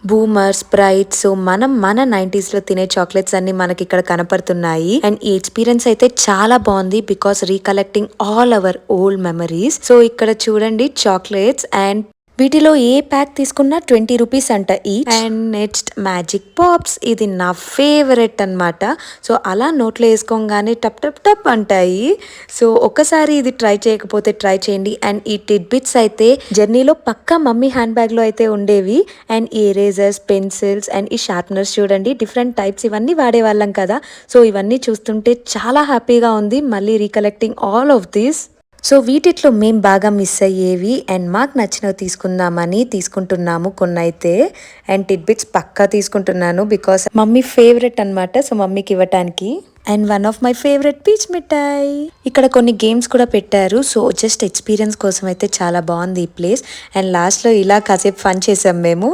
Boomer, Sprite. So మన 90s లో తినే చాక్లెట్స్ అన్ని మనకి ఇక్కడ కనపడుతున్నాయి. అండ్ ఈ ఎక్స్పీరియన్స్ అయితే చాలా బాగుంది because recollecting all our old memories. So ఇక్కడ చూడండి చాక్లెట్స్ అండ్ వీటిలో ఏ ప్యాక్ తీసుకున్నా 20 రూపీస్ అంట each. And next magic pops, ఇది నా ఫేవరెట్ అన్నమాట. సో అలా నోట్లో వేసుకోగానే టప్ టప్ టప్ అంటాయి. సో ఒకసారి ఇది ట్రై చేయకపోతే ట్రై చేయండి. అండ్ ఈ టిడ్బిట్స్ అయితే జర్నీలో పక్కా మమ్మీ హ్యాండ్ బ్యాగ్ లో అయితే ఉండేవి. అండ్ ఈ ఎరేజర్స్, పెన్సిల్స్ అండ్ ఈ షార్ప్నర్స్ చూడండి డిఫరెంట్ టైప్స్, ఇవన్నీ వాడేవాళ్ళం కదా. సో ఇవన్నీ చూస్తుంటే చాలా హ్యాపీగా ఉంది మళ్ళీ recollecting all of this. So వీటిలో మేము బాగా మిస్ అయ్యేవి అండ్ మాకు నచ్చినవి తీసుకుందామని తీసుకుంటున్నాము కొన్ని అయితే. అండ్ టిడ్బిట్స్ పక్కా తీసుకుంటున్నాను బికాస్ మమ్మీ ఫేవరెట్ అనమాట. సో మమ్మీకి ఇవ్వటానికి. And one of my favourite peach మిఠాయి. ఇక్కడ కొన్ని గేమ్స్ కూడా పెట్టారు. సో జస్ట్ ఎక్స్పీరియన్స్ కోసం అయితే చాలా బాగుంది ఈ ప్లేస్. అండ్ లాస్ట్లో ఇలా కాసేపు ఫన్ చేసాం మేము.